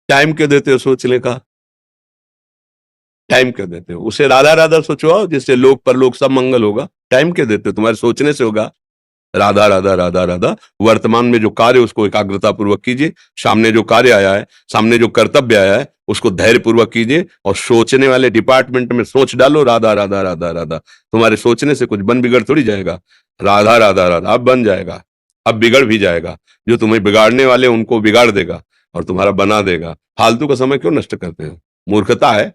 Time क्यों देते हो सोचने का? टाइम क्यों देते हो? उसे राधा राधा सोचो जिससे लोक परलोक सब मंगल होगा। टाइम क्यों देते हो? तुम्हारे सोचने से होगा। राधा राधा राधा राधा। वर्तमान में जो कार्य उसको एकाग्रता पूर्वक कीजिए। सामने जो कार्य आया है, सामने जो कर्तव्य आया है, उसको धैर्य पूर्वक कीजिए। और सोचने वाले डिपार्टमेंट में सोच डालो राधा राधा राधा राधा। तुम्हारे सोचने से कुछ बन बिगड़ थोड़ी जाएगा। राधा राधा राधा अब बन जाएगा। अब बिगड़ भी जाएगा। जो तुम्हें बिगाड़ने वाले उनको बिगाड़ देगा और तुम्हारा बना देगा। फालतू का समय क्यों नष्ट करते हो? मूर्खता है।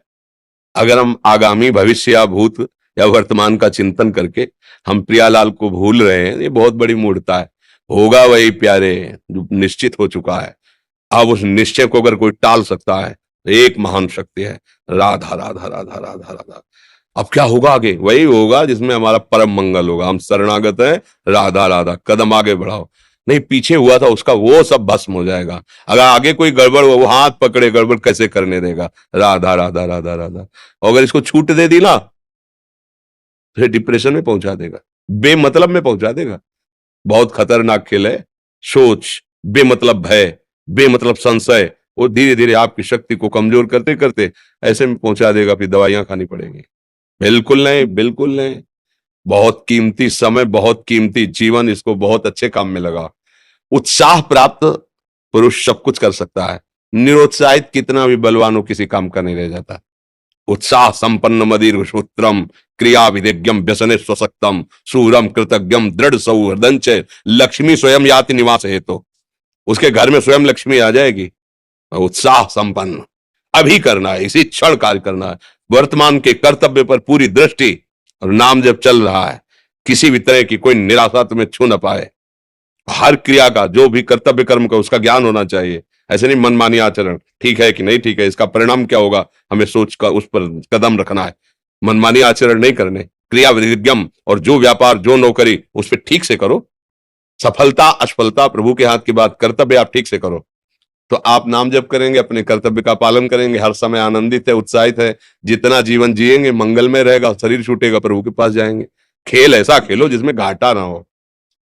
अगर हम आगामी भविष्य या भूत या वर्तमान का चिंतन करके हम प्रियालाल को भूल रहे हैं, ये बहुत बड़ी मूर्खता है। होगा वही प्यारे जो निश्चित हो चुका है। अब उस निश्चय को अगर कोई टाल सकता है तो एक महान शक्ति है, राधा राधा राधा राधा राधा। अब क्या होगा? आगे वही होगा जिसमें हमारा परम मंगल होगा। हम शरणागत हैं, राधा राधा। कदम आगे बढ़ाओ। नहीं, पीछे हुआ था उसका वो सब भस्म हो जाएगा। अगर आगे कोई गड़बड़ हो, वो हाथ पकड़े गड़बड़ कैसे करने देगा? राधा राधा राधा राधा। और अगर इसको छूट दे दी ना, फिर डिप्रेशन में पहुंचा देगा, बेमतलब में पहुंचा देगा। बहुत खतरनाक खेल है। सोच, बेमतलब भय, बेमतलब संशय, वो धीरे धीरे आपकी शक्ति को कमजोर करते करते ऐसे में पहुंचा देगा, फिर दवाइयां खानी पड़ेगी। बिल्कुल नहीं, बिल्कुल नहीं। बहुत कीमती समय, बहुत कीमती जीवन, इसको बहुत अच्छे काम में लगा। उत्साह प्राप्त पुरुष सब कुछ कर सकता है। निरुत्साहित कितना भी बलवान हो, किसी काम का नहीं रह जाता। उत्साह संपन्न मदीर्घ सूत्रम क्रिया विधिज्ञम व्यसने स्वशक्तम सूरम कृतज्ञम दृढ़ सौहृदंच लक्ष्मी स्वयं याति निवास हेतु। उसके घर में स्वयं लक्ष्मी आ जाएगी। उत्साह संपन्न अभी करना है, इसी क्षण कार्य करना है। वर्तमान के कर्तव्य पर पूरी दृष्टि, और नाम जब चल रहा है, किसी भी तरह की कोई निराशा तुम्हें छू न पाए। हर क्रिया का, जो भी कर्तव्य कर्म का, उसका ज्ञान होना चाहिए। ऐसे नहीं मनमानी आचरण, ठीक है कि नहीं ठीक है, इसका परिणाम क्या होगा, हमें सोच का उस पर कदम रखना है। मनमानी आचरण नहीं करने। क्रिया विधिज्ञम, और जो व्यापार जो नौकरी उस पर ठीक से करो। सफलता असफलता प्रभु के हाथ की बात, कर्तव्य आप ठीक से करो तो आप नाम जप करेंगे, अपने कर्तव्य का पालन करेंगे, हर समय आनंदित है, उत्साहित है। जितना जीवन जिएंगे मंगलमय रहेगा। शरीर छूटेगा, प्रभु के पास जाएंगे। खेल ऐसा खेलो जिसमें घाटा ना हो।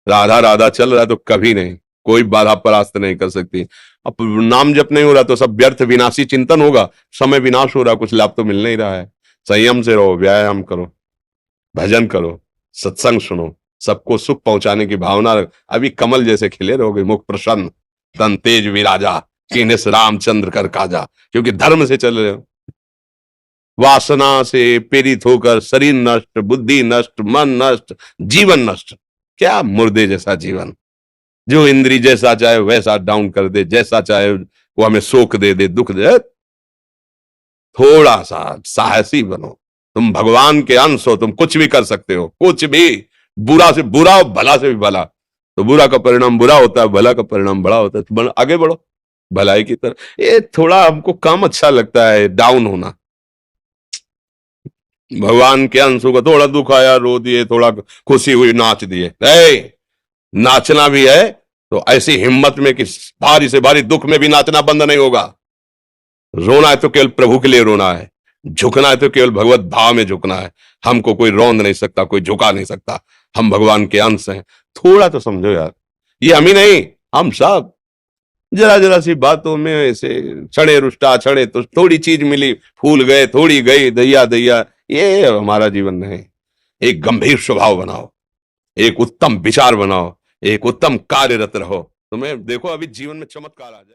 राधा राधा चल रहा है तो कभी नहीं, कोई बाधा परास्त नहीं कर सकती। अब नाम जप नहीं हो रहा तो सब व्यर्थ विनाशी चिंतन होगा। समय विनाश हो रहा, कुछ लाभ तो मिल नहीं रहा है। संयम से रहो, व्यायाम करो, भजन करो, सत्संग सुनो, सबको सुख पहुंचाने की भावना रख। अभी कमल जैसे खिले रहोगे, मुख प्रसन्न, तन तेज विराजा, कीनिस रामचंद्र कर काजा। क्योंकि धर्म से चल रहे हो। वासना से पीड़ित होकर शरीर नष्ट, बुद्धि नष्ट, मन नष्ट, जीवन नष्ट। क्या मुर्दे जैसा जीवन, जो इंद्री जैसा चाहे वैसा डाउन कर दे, जैसा चाहे वो हमें शोक दे दे, दुख दे। थोड़ा सा साहसी बनो। तुम भगवान के अंश हो, तुम कुछ भी कर सकते हो, कुछ भी। बुरा से बुरा और भला से भी भला। तो बुरा का परिणाम बुरा होता है, भला का परिणाम बड़ा होता है। तो आगे बढ़ो भलाई की तरफ। ये थोड़ा हमको कम अच्छा लगता है डाउन होना। भगवान के अंश को थोड़ा दुख आया रो दिए, थोड़ा खुशी हुई नाच दिए। नाचना भी है तो ऐसी हिम्मत में कि भारी से भारी दुख में भी नाचना बंद नहीं होगा। रोना है तो केवल प्रभु के लिए रोना है। झुकना है तो केवल भगवत भाव में झुकना है। हमको कोई रौंद नहीं सकता, कोई झुका नहीं सकता। हम भगवान के अंश हैं। थोड़ा तो समझो यार, ये हम ही नहीं, हम सब जरा जरा सी बातों में ऐसे छड़े रुष्टा छड़े तो थोड़ी चीज मिली, फूल गए, थोड़ी गई, दैया दैया। ये हमारा जीवन नहीं। एक गंभीर स्वभाव बनाओ, एक उत्तम विचार बनाओ, एक उत्तम कार्यरत रहो। तुम्हें देखो अभी जीवन में चमत्कार आ जाए।